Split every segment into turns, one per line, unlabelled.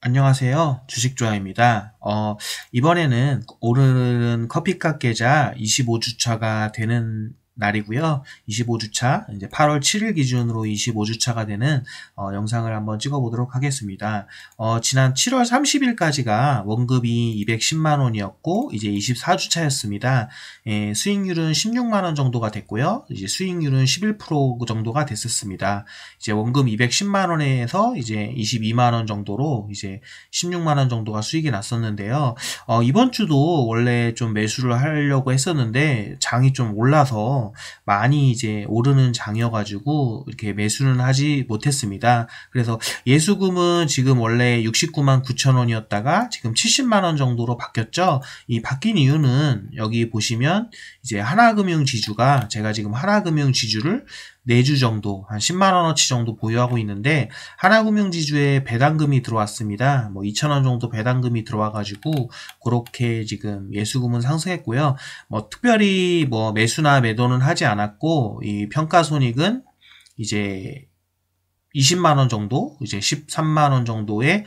안녕하세요. 주식조아입니다. 이번에는 오늘은 커피값 계좌 25주차가 되는 날이고요. 25주차, 이제 8월 7일 기준으로 25주차가 되는 영상을 한번 찍어보도록 하겠습니다. 지난 7월 30일까지가 원금이 210만 원이었고, 이제 24주차였습니다. 수익률은 16만 원 정도가 됐고요. 이제 수익률은 11% 정도가 됐었습니다. 이제 원금 210만 원에서 이제 22만 원 정도로 이제 16만 원 정도가 수익이 났었는데요. 이번 주도 원래 좀 매수를 하려고 했었는데 장이 좀 올라서 많이 이제 오르는 장이어가지고 이렇게 매수는 하지 못했습니다. 그래서 예수금은 지금 원래 69만 9천 원이었다가 지금 70만 원 정도로 바뀌었죠. 이 바뀐 이유는 여기 보시면 이제 하나금융지주가 제가 지금 하나금융지주를 4주 정도, 한 10만원어치 정도 보유하고 있는데, 하나금융지주에 배당금이 들어왔습니다. 뭐 2,000원 정도 배당금이 들어와가지고, 그렇게 지금 예수금은 상승했고요. 뭐 특별히 뭐 매수나 매도는 하지 않았고, 이 평가손익은 이제 20만 원 정도, 이제 13만 원 정도의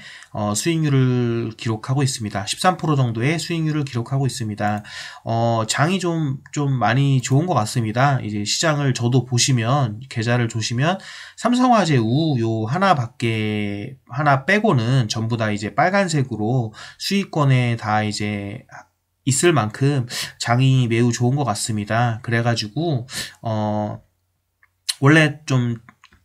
수익률을 기록하고 있습니다. 13% 정도의 수익률을 기록하고 있습니다. 장이 좀 많이 좋은 것 같습니다. 이제 시장을 저도 보시면, 계좌를 보시면, 삼성화재 요 하나 빼고는 전부 다 이제 빨간색으로 수익권에 다 이제 있을 만큼 장이 매우 좋은 것 같습니다. 그래가지고, 원래 좀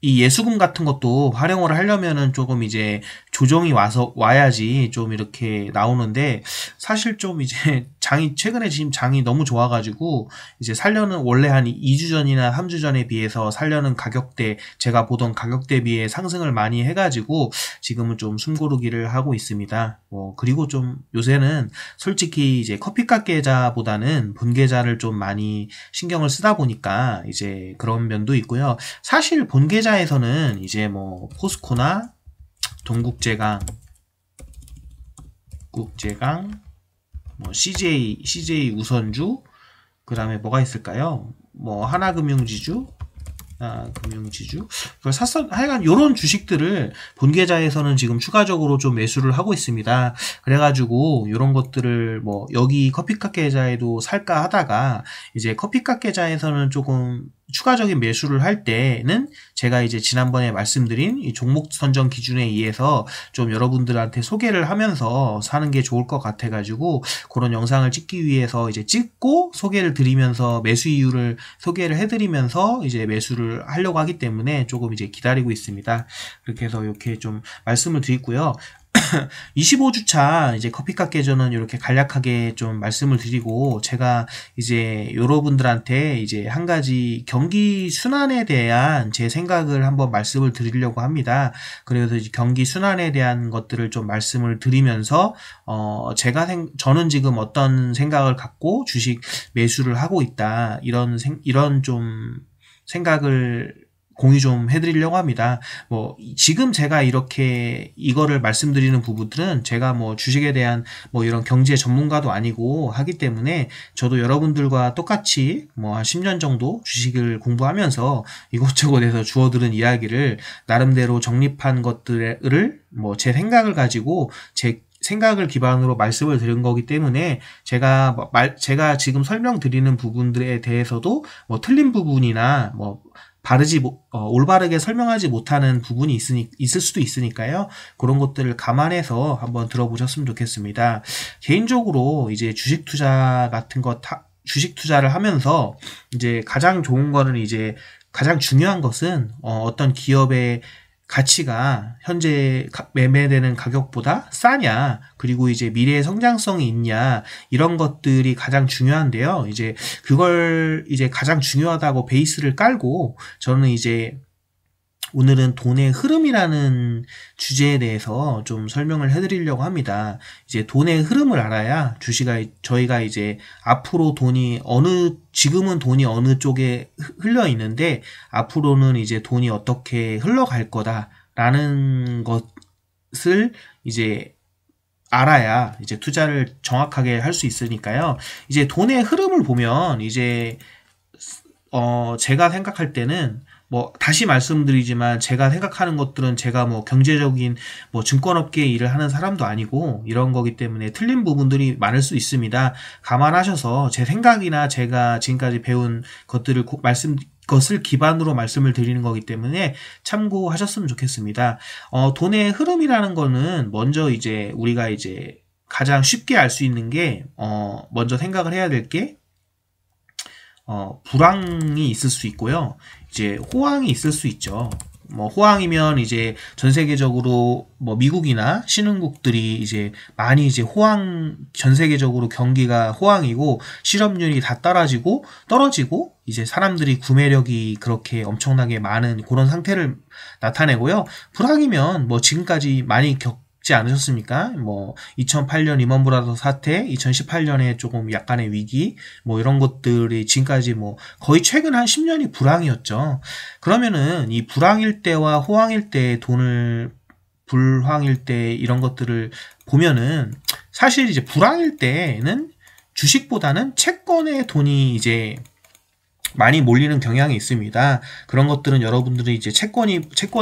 이 예수금 같은 것도 활용을 하려면은 조금 이제 조정이 와야지 좀 이렇게 나오는데, 사실 좀 이제 최근에 지금 장이 너무 좋아가지고, 이제 살려는 원래 한 2주 전이나 3주 전에 비해서 살려는 가격대, 제가 보던 가격대 비해 상승을 많이 해가지고, 지금은 좀 숨고르기를 하고 있습니다. 그리고 좀 요새는 솔직히 이제 커피값 계좌보다는 본 계좌를 좀 많이 신경을 쓰다 보니까 이제 그런 면도 있고요. 사실 본 계좌에서는 이제 뭐 포스코나 동국제강, 뭐 CJ 우선주, 그 다음에 뭐가 있을까요? 뭐 하나금융지주, 그걸 하여간 요런 주식들을 본계좌에서는 지금 추가적으로 좀 매수를 하고 있습니다. 그래가지고 요런 것들을 뭐 여기 커피값 계좌에도 살까 하다가 이제 커피값 계좌에서는 조금 추가적인 매수를 할 때는 제가 이제 지난번에 말씀드린 이 종목 선정 기준에 의해서 좀 여러분들한테 소개를 하면서 사는 게 좋을 것 같아가지고 그런 영상을 찍기 위해서 이제 찍고 소개를 드리면서 매수 이유를 소개를 해드리면서 이제 매수를 하려고 하기 때문에 조금 이제 기다리고 있습니다. 그렇게 해서 이렇게 좀 말씀을 드리고요. 25주차 이제 커피값 계좌는 이렇게 간략하게 좀 말씀을 드리고, 제가 이제 여러분들한테 이제 한 가지 경기 순환에 대한 제 생각을 한번 말씀을 드리려고 합니다. 그래서 이제 경기 순환에 대한 것들을 좀 말씀을 드리면서 저는 지금 어떤 생각을 갖고 주식 매수를 하고 있다, 이런 좀 생각을 공유 좀 해드리려고 합니다. 뭐 지금 제가 이렇게 이거를 말씀드리는 부분들은 제가 뭐 주식에 대한 뭐 이런 경제 전문가도 아니고 하기 때문에, 저도 여러분들과 똑같이 뭐 한 10년 정도 주식을 공부하면서 이것저것에서 주워들은 이야기를 나름대로 정립한 것들을 뭐 제 생각을 가지고 제 생각을 기반으로 말씀을 드린 거기 때문에, 제가 지금 설명드리는 부분들에 대해서도 뭐 틀린 부분이나 뭐 올바르게 설명하지 못하는 부분이 있을 수도 있으니까요. 그런 것들을 감안해서 한번 들어보셨으면 좋겠습니다. 개인적으로 이제 주식 투자를 하면서 이제 가장 좋은 거는, 이제 가장 중요한 것은 어떤 기업의 가치가 현재 매매되는 가격보다 싸냐, 그리고 이제 미래의 성장성이 있냐, 이런 것들이 가장 중요한데요. 이제 그걸 이제 가장 중요하다고 베이스를 깔고, 저는 이제 오늘은 돈의 흐름이라는 주제에 대해서 좀 설명을 해드리려고 합니다. 이제 돈의 흐름을 알아야 저희가 이제 앞으로 지금은 돈이 어느 쪽에 흘러 있는데, 앞으로는 이제 돈이 어떻게 흘러갈 거다라는 것을 이제 알아야 이제 투자를 정확하게 할 수 있으니까요. 이제 돈의 흐름을 보면, 이제 제가 생각할 때는 뭐 다시 말씀드리지만 제가 생각하는 것들은 제가 뭐 경제적인 뭐 증권업계에 일을 하는 사람도 아니고 이런 거기 때문에 틀린 부분들이 많을 수 있습니다. 감안하셔서 제 생각이나 제가 지금까지 배운 것들을 것을 기반으로 말씀을 드리는 거기 때문에 참고하셨으면 좋겠습니다. 돈의 흐름이라는 거는 먼저 이제 우리가 이제 가장 쉽게 알 수 있는 게 먼저 생각을 해야 될 게 불황이 있을 수 있고요. 이제 호황이 있을 수 있죠. 뭐 호황이면 이제 전 세계적으로 뭐 미국이나 신흥국들이 이제 많이 이제 전 세계적으로 경기가 호황이고 실업률이 다 떨어지고 이제 사람들이 구매력이 그렇게 엄청나게 많은 그런 상태를 나타내고요. 불황이면 뭐 지금까지 많이 겪지 않으셨습니까? 뭐 2008년 리먼 브라더 사태, 2018년에 조금 약간의 위기, 뭐 이런 것들이 지금까지 뭐 거의 최근 한 10년이 불황이었죠. 그러면은 이 불황일 때와 호황일 때 불황일 때 이런 것들을 보면은 사실 이제 불황일 때는 주식보다는 채권에 돈이 이제 많이 몰리는 경향이 있습니다. 그런 것들은 여러분들이 이제 채권이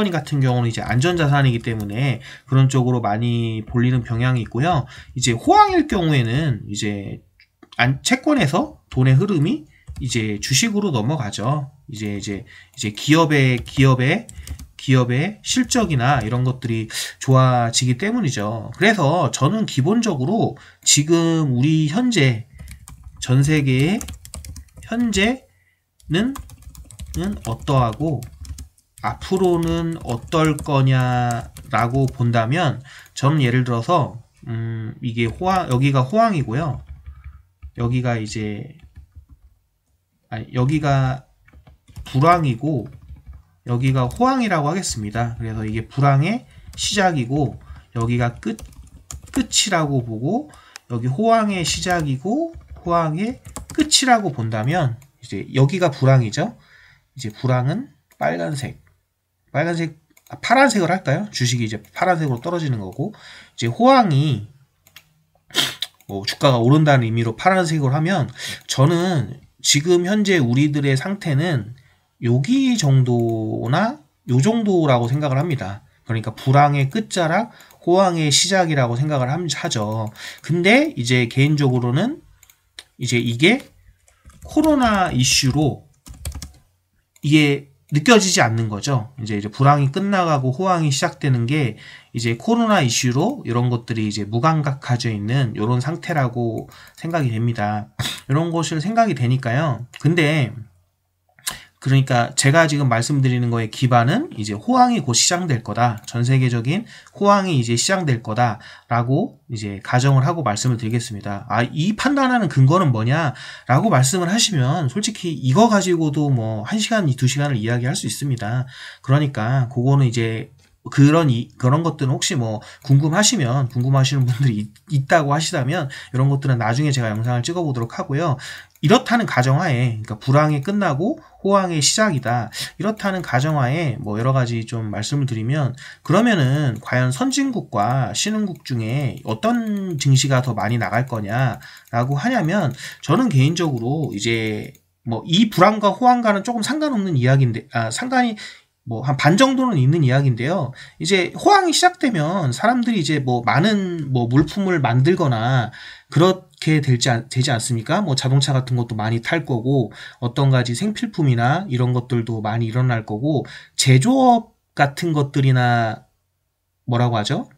같은 경우는 이제 안전자산이기 때문에 그런 쪽으로 많이 몰리는 경향이 있고요. 이제 호황일 경우에는 이제 채권에서 돈의 흐름이 이제 주식으로 넘어가죠. 이제 기업의 실적이나 이런 것들이 좋아지기 때문이죠. 그래서 저는 기본적으로 지금 우리 전 세계의 현재는 어떠하고 앞으로는 어떨 거냐라고 본다면 저는 예를 들어서 이게 여기가 호황이고요. 여기가 불황이고 여기가 호황이라고 하겠습니다. 그래서 이게 불황의 시작이고 여기가 끝이라고 보고 여기 호황의 시작이고 호황의 끝이라고 본다면 이제 여기가 불황이죠. 이제 불황은 파란색을 할까요? 주식이 이제 파란색으로 떨어지는 거고 이제 호황이 뭐 주가가 오른다는 의미로 파란색으로 하면 저는 지금 현재 우리들의 상태는 여기 정도나 요 정도라고 생각을 합니다. 그러니까 불황의 끝자락, 호황의 시작이라고 생각을 하죠. 근데 이제 개인적으로는 이제 이게 코로나 이슈로 이게 느껴지지 않는 거죠. 이제 불황이 끝나가고 호황이 시작되는 게 이제 코로나 이슈로 이런 것들이 이제 무감각해져 있는 이런 상태라고 생각이 됩니다. 이런 것을 생각이 되니까요. 근데 그러니까 제가 지금 말씀드리는 거의 기반은 이제 호황이 곧 시작될 거다. 전 세계적인 호황이 이제 시작될 거다라고 이제 가정을 하고 말씀을 드리겠습니다. 이 판단하는 근거는 뭐냐라고 말씀을 하시면 솔직히 이거 가지고도 뭐 1시간, 2시간을 이야기할 수 있습니다. 그러니까 그거는 이제 그런 것들은 혹시 뭐 궁금하시는 분들이 있다고 하시다면 이런 것들은 나중에 제가 영상을 찍어 보도록 하고요. 이렇다는 가정하에, 그러니까 불황이 끝나고 호황의 시작이다. 이렇다는 가정하에 뭐 여러 가지 좀 말씀을 드리면 그러면은 과연 선진국과 신흥국 중에 어떤 증시가 더 많이 나갈 거냐라고 하냐면 저는 개인적으로 이제 뭐 이 불황과 호황과는 조금 상관없는 이야기인데 상관이 뭐 한 반 정도는 있는 이야기인데요. 이제 호황이 시작되면 사람들이 이제 뭐 많은 뭐 물품을 만들거나 그렇게 되지 않습니까? 뭐 자동차 같은 것도 많이 탈 거고 어떤 가지 생필품이나 이런 것들도 많이 일어날 거고 제조업 같은 것들이나 뭐라고 하죠?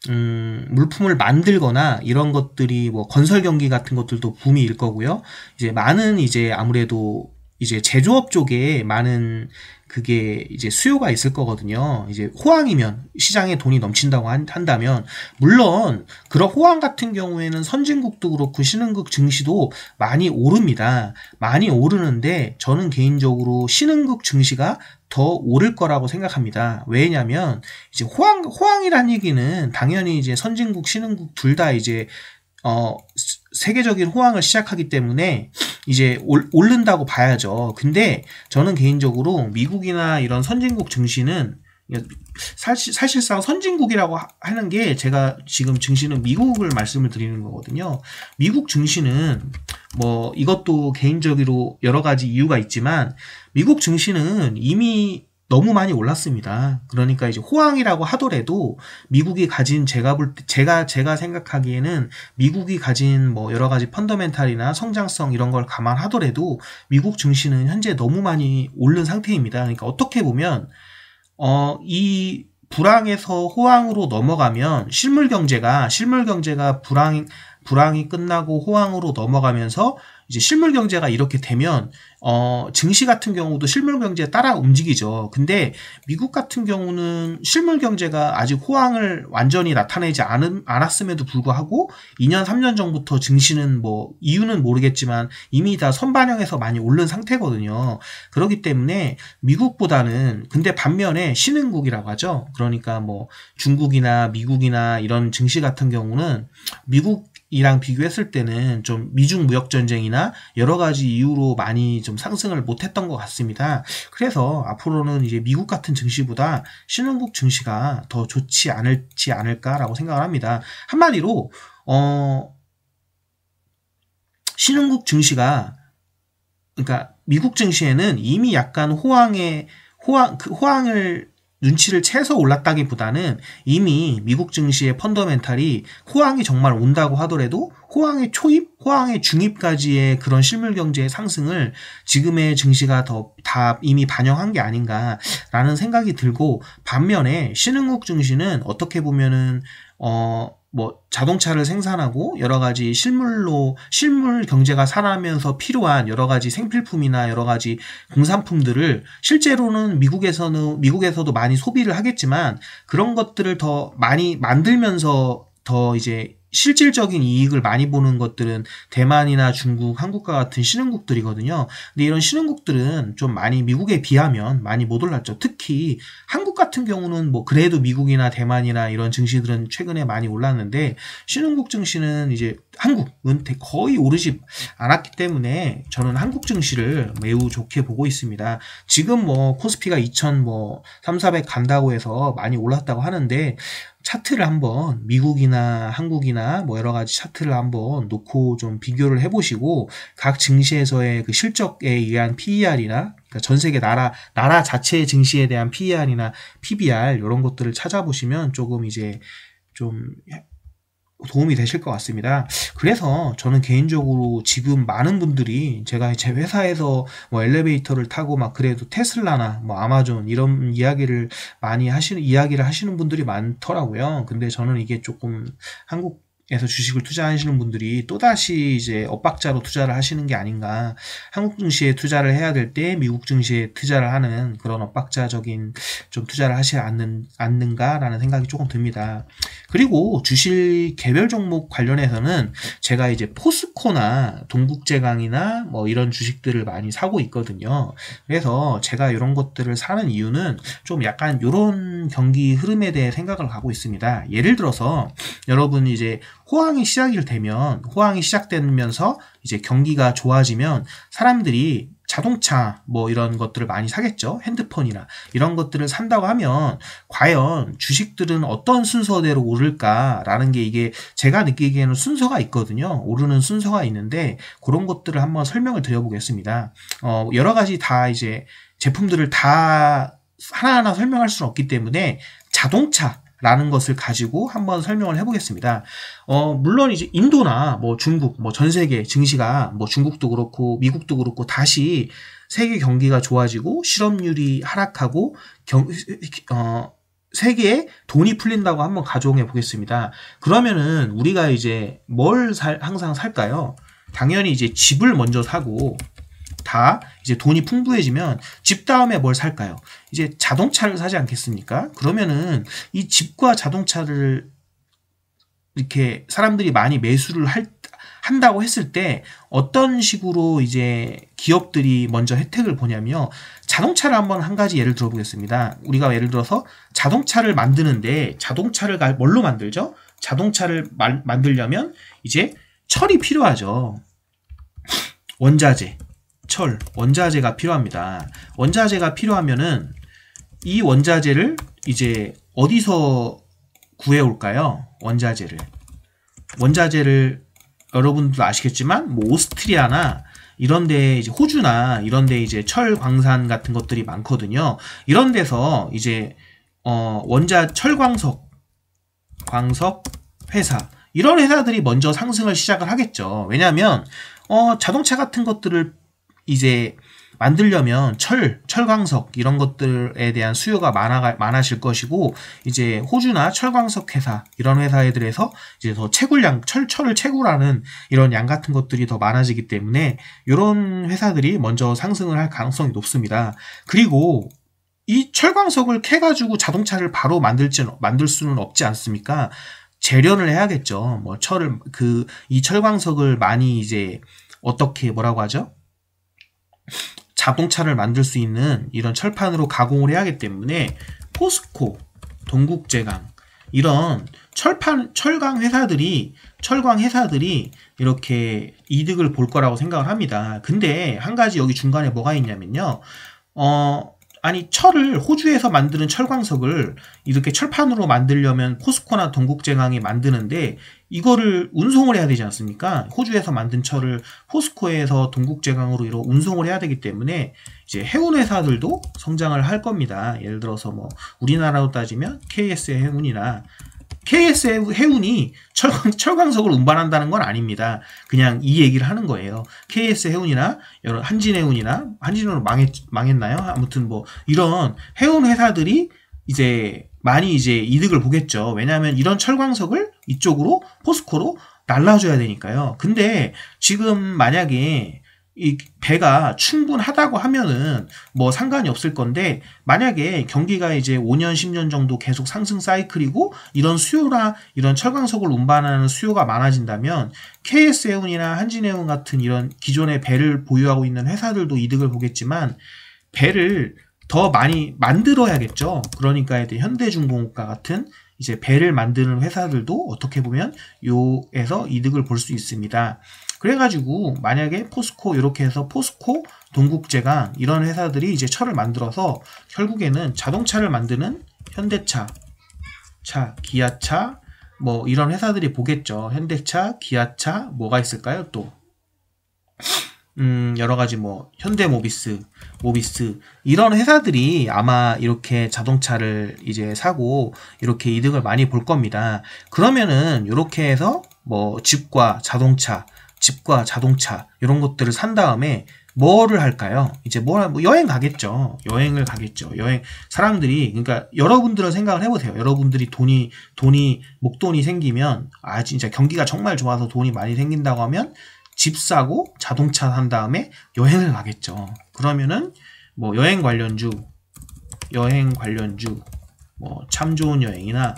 물품을 만들거나 이런 것들이 뭐 건설 경기 같은 것들도 붐이 일 거고요. 이제 많은 이제 아무래도 이제 제조업 쪽에 많은 그게 이제 수요가 있을 거거든요. 이제 호황이면 시장에 돈이 넘친다고 한다면 물론 그런 호황 같은 경우에는 선진국도 그렇고 신흥국 증시도 많이 오릅니다. 많이 오르는데 저는 개인적으로 신흥국 증시가 더 오를 거라고 생각합니다. 왜냐면 이제 호황이란 얘기는 당연히 이제 선진국, 신흥국 둘 다 이제 세계적인 호황을 시작하기 때문에 이제 오른다고 봐야죠. 근데 저는 개인적으로 미국이나 이런 선진국 증시는 사실상 선진국이라고 하는 게 제가 지금 증시는 미국을 말씀을 드리는 거거든요. 미국 증시는 뭐 이것도 개인적으로 여러 가지 이유가 있지만 미국 증시는 이미 너무 많이 올랐습니다. 그러니까 이제 호황이라고 하더라도 미국이 가진 제가 생각하기에는 미국이 가진 뭐 여러 가지 펀더멘탈이나 성장성 이런 걸 감안하더라도 미국 증시는 현재 너무 많이 오른 상태입니다. 그러니까 어떻게 보면 이 불황에서 호황으로 넘어가면 실물 경제가 불황이 끝나고 호황으로 넘어가면서 이제 실물 경제가 이렇게 되면 증시 같은 경우도 실물 경제에 따라 움직이죠. 근데 미국 같은 경우는 실물 경제가 아직 호황을 완전히 나타내지 않았음에도 불구하고 2년, 3년 전부터 증시는 뭐 이유는 모르겠지만 이미 다 선반영해서 많이 오른 상태거든요. 그렇기 때문에 미국보다는 근데 반면에 신흥국이라고 하죠. 그러니까 뭐 중국이나 미국이나 이런 증시 같은 경우는 미국이랑 비교했을 때는 좀 미중 무역 전쟁이나 여러 가지 이유로 많이 좀 상승을 못했던 것 같습니다. 그래서 앞으로는 이제 미국 같은 증시보다 신흥국 증시가 더 좋지 않을까라고 생각을 합니다. 한마디로 신흥국 증시가 그러니까 미국 증시에는 이미 약간 호황을 눈치를 채서 올랐다기보다는 이미 미국 증시의 펀더멘탈이 호황이 정말 온다고 하더라도 호황의 초입, 호황의 중입까지의 그런 실물 경제의 상승을 지금의 증시가 다 이미 반영한 게 아닌가라는 생각이 들고, 반면에 신흥국 증시는 어떻게 보면은 뭐 자동차를 생산하고 여러 가지 실물 경제가 살아나면서 필요한 여러 가지 생필품이나 여러 가지 공산품들을 실제로는 미국에서도 많이 소비를 하겠지만 그런 것들을 더 많이 만들면서 더 이제 실질적인 이익을 많이 보는 것들은 대만이나 중국, 한국과 같은 신흥국들이거든요. 근데 이런 신흥국들은 좀 많이 미국에 비하면 많이 못 올랐죠. 특히 한국 같은 경우는 뭐 그래도 미국이나 대만이나 이런 증시들은 최근에 많이 올랐는데 신흥국 증시는 이제 한국은 거의 오르지 않았기 때문에 저는 한국 증시를 매우 좋게 보고 있습니다. 지금 뭐 코스피가 2,300 간다고 해서 많이 올랐다고 하는데 차트를 한번 미국이나 한국이나 뭐 여러 가지 차트를 한번 놓고 좀 비교를 해보시고 각 증시에서의 그 실적에 의한 PER이나 그러니까 전 세계 나라 자체의 증시에 대한 PER이나 PBR 이런 것들을 찾아보시면 조금 이제 좀 도움이 되실 것 같습니다. 그래서 저는 개인적으로 지금 많은 분들이 제가 제 회사에서 뭐 엘리베이터를 타고 막 그래도 테슬라나 뭐 아마존 이런 이야기를 하시는 분들이 많더라고요. 근데 저는 이게 조금 한국에서 주식을 투자하시는 분들이 또다시 이제 엇박자로 투자를 하시는 게 아닌가. 한국 증시에 투자를 해야 될 때 미국 증시에 투자를 하는 그런 엇박자적인 좀 투자를 하지 않는가라는 생각이 조금 듭니다. 그리고 주식 개별 종목 관련해서는 제가 이제 포스코나 동국제강이나 뭐 이런 주식들을 많이 사고 있거든요. 그래서 제가 이런 것들을 사는 이유는 좀 약간 이런 경기 흐름에 대해 생각을 하고 있습니다. 예를 들어서 여러분이 이제 호황이 시작되면서 이제 경기가 좋아지면 사람들이 자동차 뭐 이런 것들을 많이 사겠죠. 핸드폰이나 이런 것들을 산다고 하면 과연 주식들은 어떤 순서대로 오를까라는 게 이게 제가 느끼기에는 순서가 있거든요. 오르는 순서가 있는데 그런 것들을 한번 설명을 드려보겠습니다. 여러 가지 다 이제 제품들을 다 하나하나 설명할 수는 없기 때문에 자동차라는 것을 가지고 한번 설명을 해보겠습니다. 물론 이제 인도나 뭐 중국, 뭐 전 세계 증시가 뭐 중국도 그렇고 미국도 그렇고 다시 세계 경기가 좋아지고 실업률이 하락하고 세계에 돈이 풀린다고 한번 가정해 보겠습니다. 그러면은 우리가 이제 뭘 항상 살까요? 당연히 이제 집을 먼저 사고 다 이제 돈이 풍부해지면 집 다음에 뭘 살까요? 이제 자동차를 사지 않겠습니까? 그러면은 이 집과 자동차를 이렇게 사람들이 많이 매수를 한다고 했을 때 어떤 식으로 이제 기업들이 먼저 혜택을 보냐면요. 자동차를 한번 한 가지 예를 들어보겠습니다. 우리가 예를 들어서 자동차를 만드는데 자동차를 뭘로 만들죠? 자동차를 만들려면 이제 철이 필요하죠. 원자재가 필요합니다. 원자재가 필요하면은 이 원자재를 이제 어디서 구해올까요? 원자재를 여러분들도 아시겠지만 뭐 오스트리아나 이런데 이제 호주나 이런데 이제 철 광산 같은 것들이 많거든요. 이런 데서 이제 철광석 회사 이런 회사들이 먼저 상승을 시작을 하겠죠. 왜냐하면 자동차 같은 것들을 이제 만들려면 철광석 이런 것들에 대한 수요가 많아질 것이고, 이제 호주나 철광석 회사 이런 회사들에서 이제 더 채굴량 철을 채굴하는 이런 양 같은 것들이 더 많아지기 때문에 이런 회사들이 먼저 상승을 할 가능성이 높습니다. 그리고 이 철광석을 캐가지고 자동차를 바로 만들 수는 없지 않습니까? 재련을 해야겠죠. 뭐 이 철광석을 많이 이제 어떻게 뭐라고 하죠? 자동차를 만들 수 있는 이런 철판으로 가공을 해야 하기 때문에 포스코, 동국제강 이런 철광 회사들이 이렇게 이득을 볼 거라고 생각을 합니다. 근데 한 가지 여기 중간에 뭐가 있냐면요. 아니 호주에서 만드는 철광석을 이렇게 철판으로 만들려면 포스코나 동국제강이 만드는데 이거를 운송을 해야 되지 않습니까? 호주에서 만든 철을 포스코에서 동국제강으로 운송을 해야 되기 때문에 이제 해운 회사들도 성장을 할 겁니다. 예를 들어서 뭐 우리나라로 따지면 KS 해운이 철광석을 운반한다는 건 아닙니다. 그냥 이 얘기를 하는 거예요. KS 해운이나 여러 한진해운은 망했나요? 아무튼 뭐 이런 해운 회사들이 이제 많이 이제 이득을 보겠죠. 왜냐하면 이런 철광석을 이쪽으로 포스코로 날라줘야 되니까요. 근데 지금 만약에 이 배가 충분하다고 하면은 뭐 상관이 없을 건데, 만약에 경기가 이제 5년, 10년 정도 계속 상승 사이클이고 이런 수요나 이런 철광석을 운반하는 수요가 많아진다면 KS해운이나 한진해운 같은 이런 기존의 배를 보유하고 있는 회사들도 이득을 보겠지만 배를 더 많이 만들어야겠죠. 그러니까 현대중공업과 같은 이제 배를 만드는 회사들도 어떻게 보면 요에서 이득을 볼 수 있습니다. 그래가지고 만약에 포스코 이렇게 해서 포스코, 동국제강 이런 회사들이 이제 철을 만들어서 결국에는 자동차를 만드는 현대차, 기아차 뭐 이런 회사들이 보겠죠. 현대차, 기아차 뭐가 있을까요? 또 여러 가지 뭐 현대모비스, 모비스 이런 회사들이 아마 이렇게 자동차를 이제 사고 이렇게 이득을 많이 볼 겁니다. 그러면은 이렇게 해서 뭐 집과 자동차 이런 것들을 산 다음에 뭐를 할까요? 이제 여행 가겠죠. 사람들이, 그러니까 여러분들은 생각을 해보세요. 여러분들이 목돈이 생기면, 진짜 경기가 정말 좋아서 돈이 많이 생긴다고 하면 집 사고 자동차 산 다음에 여행을 가겠죠. 그러면은 뭐 여행 관련주 뭐 참 좋은 여행이나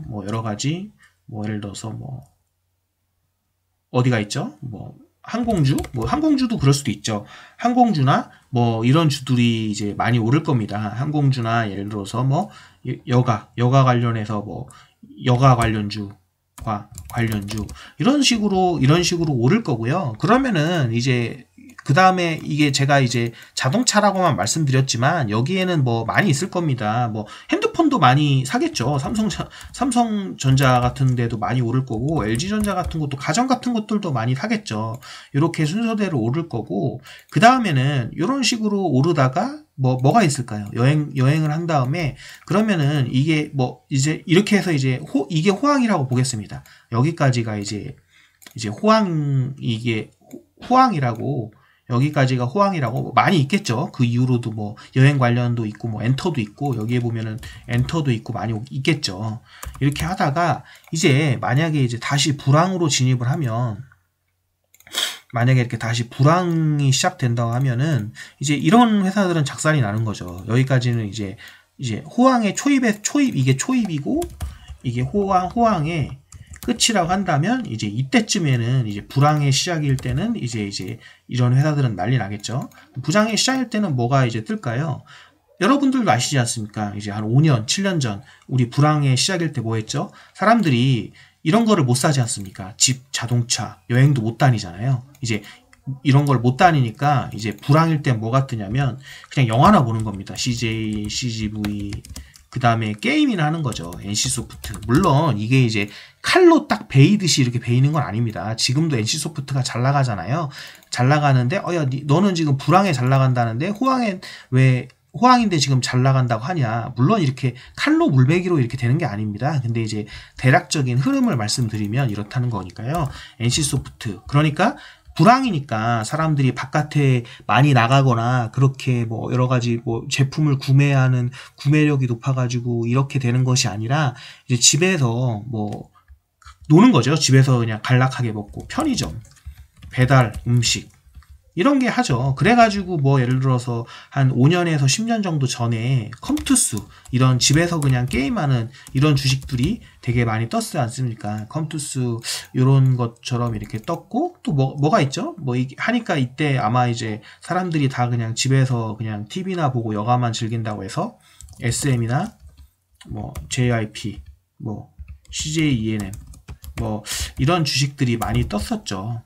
뭐 여러 가지 뭐 예를 들어서 뭐 어디가 있죠? 뭐 항공주도 그럴 수도 있죠. 항공주나 뭐 이런 주들이 이제 많이 오를 겁니다. 항공주나 예를 들어서 뭐 여가 관련해서 뭐 여가 관련주 이런 식으로 오를 거고요. 그러면은 이제 그 다음에 이게 제가 이제 자동차라고만 말씀드렸지만 여기에는 뭐 많이 있을 겁니다. 뭐 핸드폰도 많이 사겠죠. 삼성전자 같은 데도 많이 오를 거고, LG전자 같은 것도, 가전 같은 것들도 많이 사겠죠. 이렇게 순서대로 오를 거고, 그 다음에는 이런 식으로 오르다가 뭐가 있을까요? 여행을 한 다음에, 그러면은 이게 뭐 이제 이렇게 해서 이제 이게 호황이라고 보겠습니다. 여기까지가 이제 호황이라고, 여기까지가 호황이라고. 많이 있겠죠. 그 이후로도 뭐 여행 관련도 있고 뭐 엔터도 있고, 여기에 보면은 엔터도 있고 많이 있겠죠. 이렇게 하다가 이제 만약에 이제 다시 불황으로 진입을 하면, 만약에 이렇게 다시 불황이 시작된다고 하면은 이제 이런 회사들은 작살이 나는 거죠. 여기까지는 이제 호황의 이게 초입이고, 이게 호황의 끝이라고 한다면, 이제 이때쯤에는 이제 불황의 시작일 때는 이제 이런 회사들은 난리 나겠죠. 부장의 시작일 때는 뭐가 이제 뜰까요? 여러분들도 아시지 않습니까? 이제 한 5년, 7년 전 우리 불황의 시작일 때 뭐 했죠? 사람들이 이런 거를 못 사지 않습니까? 집, 자동차, 여행도 못 다니잖아요. 이제 이런 걸 못 다니니까 이제 불황일 때 뭐가 뜨냐면 그냥 영화나 보는 겁니다. CJ, CGV, 그 다음에 게임이나 하는 거죠. NC소프트. 물론 이게 이제 칼로 딱 베이듯이 이렇게 베이는 건 아닙니다. 지금도 NC소프트가 잘 나가잖아요. 잘 나가는데 야 너는 지금 불황에 잘 나간다는데 호황에 왜 호황인데 지금 잘 나간다고 하냐. 물론 이렇게 칼로 물베기로 이렇게 되는 게 아닙니다. 근데 이제 대략적인 흐름을 말씀드리면 이렇다는 거니까요. NC소프트. 그러니까 불황이니까 사람들이 바깥에 많이 나가거나 그렇게 뭐 여러 가지 뭐 제품을 구매하는 구매력이 높아가지고 이렇게 되는 것이 아니라 이제 집에서 뭐 노는 거죠. 집에서 그냥 간략하게 먹고 편의점, 배달, 음식 이런 게 하죠. 그래가지고 뭐 예를 들어서 한 5년에서 10년 정도 전에 컴투스 이런 집에서 그냥 게임하는 이런 주식들이 되게 많이 떴지 않습니까? 컴투스 이런 것처럼 이렇게 떴고 또 뭐가 있죠? 뭐 하니까 이때 아마 이제 사람들이 다 그냥 집에서 그냥 TV나 보고 여가만 즐긴다고 해서 SM이나 뭐 JYP, 뭐 CJ 뭐 이런 주식들이 많이 떴었죠.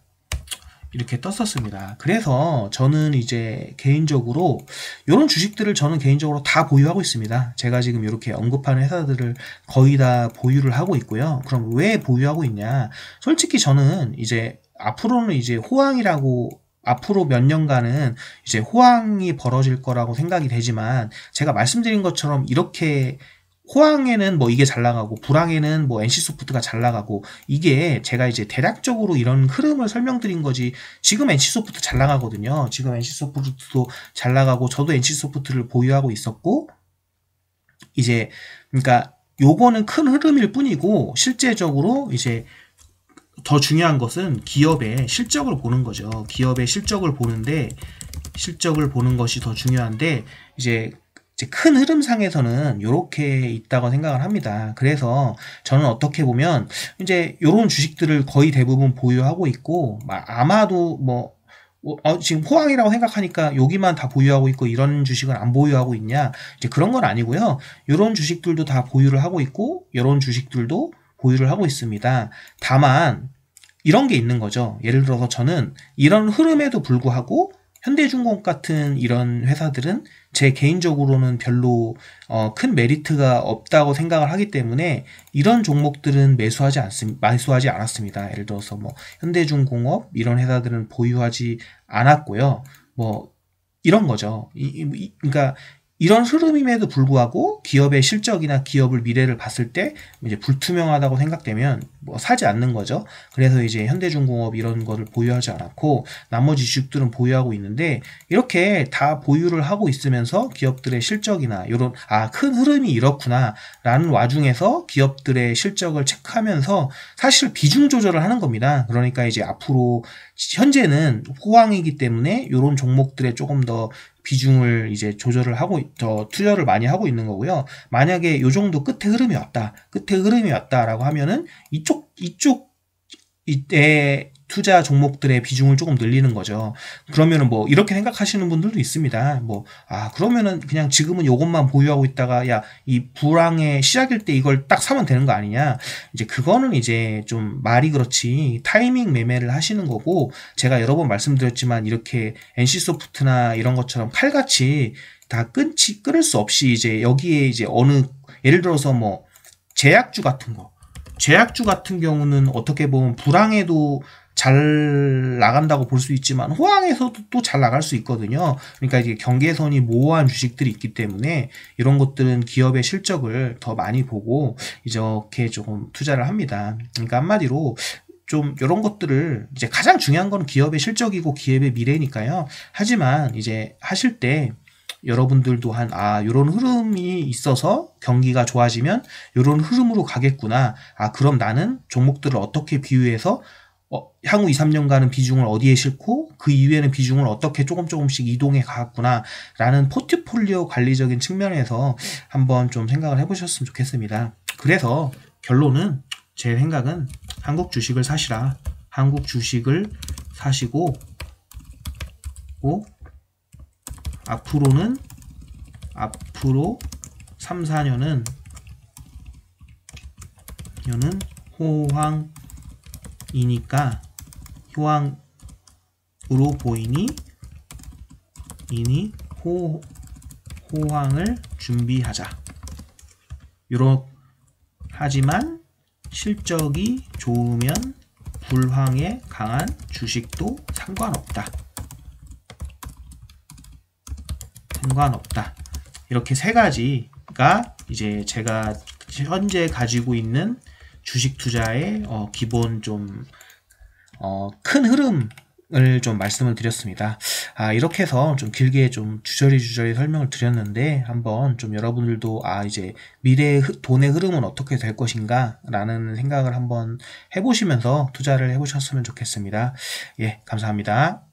이렇게 떴었습니다. 그래서 저는 이제 개인적으로 이런 주식들을 저는 개인적으로 다 보유하고 있습니다. 제가 지금 이렇게 언급하는 회사들을 거의 다 보유를 하고 있고요. 그럼 왜 보유하고 있냐? 솔직히 저는 이제 앞으로는 이제 호황이라고 앞으로 몇 년간은 이제 호황이 벌어질 거라고 생각이 되지만 제가 말씀드린 것처럼 이렇게 호황에는 뭐 이게 잘 나가고 불황에는 뭐 NC소프트가 잘 나가고 이게 제가 이제 대략적으로 이런 흐름을 설명드린 거지. 지금 NC소프트 잘 나가거든요. 지금 NC소프트도 잘 나가고 저도 NC소프트를 보유하고 있었고 이제 그러니까 요거는 큰 흐름일 뿐이고 실제적으로 이제 더 중요한 것은 기업의 실적을 보는 거죠. 기업의 실적을 보는데 실적을 보는 것이 더 중요한데 이제 큰 흐름상에서는 이렇게 있다고 생각을 합니다. 그래서 저는 어떻게 보면 이제 이런 주식들을 거의 대부분 보유하고 있고 아마도 뭐 지금 호황이라고 생각하니까 여기만 다 보유하고 있고 이런 주식은 안 보유하고 있냐 이제 그런 건 아니고요. 이런 주식들도 다 보유를 하고 있고 이런 주식들도 보유를 하고 있습니다. 다만 이런 게 있는 거죠. 예를 들어서 저는 이런 흐름에도 불구하고 현대중공업 같은 이런 회사들은 제 개인적으로는 별로 큰 메리트가 없다고 생각을 하기 때문에 이런 종목들은 매수하지 않았습니다. 예를 들어서 뭐 현대중공업 이런 회사들은 보유하지 않았고요. 뭐 이런 거죠. 그러니까 이런 흐름임에도 불구하고 기업의 실적이나 기업을 미래를 봤을 때 이제 불투명하다고 생각되면 뭐 사지 않는 거죠. 그래서 이제 현대중공업 이런 거를 보유하지 않았고 나머지 주식들은 보유하고 있는데 이렇게 다 보유를 하고 있으면서 기업들의 실적이나 이런 큰 흐름이 이렇구나라는 와중에서 기업들의 실적을 체크하면서 사실 비중 조절을 하는 겁니다. 그러니까 이제 앞으로 현재는 호황이기 때문에 이런 종목들에 조금 더 비중을 이제 조절을 하고 더 투자를 많이 하고 있는 거고요. 만약에 요 정도 끝에 흐름이 왔다라고 하면은 이때 투자 종목들의 비중을 조금 늘리는 거죠. 그러면은 뭐 이렇게 생각하시는 분들도 있습니다. 뭐 그러면은 그냥 지금은 요것만 보유하고 있다가 이 불황의 시작일 때 이걸 딱 사면 되는 거 아니냐. 이제 그거는 이제 좀 말이 그렇지 타이밍 매매를 하시는 거고 제가 여러 번 말씀드렸지만 이렇게 NC소프트나 이런 것처럼 칼같이 다 끊을 수 없이 이제 여기에 이제 예를 들어서 뭐 제약주 같은 경우는 어떻게 보면 불황에도 잘 나간다고 볼 수 있지만 호황에서도 또 잘 나갈 수 있거든요. 그러니까 이제 경계선이 모호한 주식들이 있기 때문에 이런 것들은 기업의 실적을 더 많이 보고 이렇게 조금 투자를 합니다. 그러니까 한마디로 좀 이런 것들을 이제 가장 중요한 건 기업의 실적이고 기업의 미래니까요. 하지만 이제 하실 때 여러분들도 요런 흐름이 있어서 경기가 좋아지면 요런 흐름으로 가겠구나. 그럼 나는 종목들을 어떻게 비유해서 향후 2, 3년간은 비중을 어디에 싣고 그 이후에는 비중을 어떻게 조금씩 이동해 가겠구나 라는 포트폴리오 관리적인 측면에서 한번 좀 생각을 해보셨으면 좋겠습니다. 그래서 결론은 제 생각은 한국 주식을 사시라. 한국 주식을 사시고 앞으로 3, 4년은 호황이니까 보이니 호황을 준비하자. 하지만 실적이 좋으면 불황에 강한 주식도 상관없다. 이렇게 세 가지가 이제 제가 현재 가지고 있는 주식 투자의 기본 좀 큰 흐름을 좀 말씀을 드렸습니다. 이렇게 해서 좀 길게 좀 주저리 설명을 드렸는데, 한번 좀 여러분들도 이제 미래의 돈의 흐름은 어떻게 될 것인가 라는 생각을 한번 해보시면서 투자를 해보셨으면 좋겠습니다. 예, 감사합니다.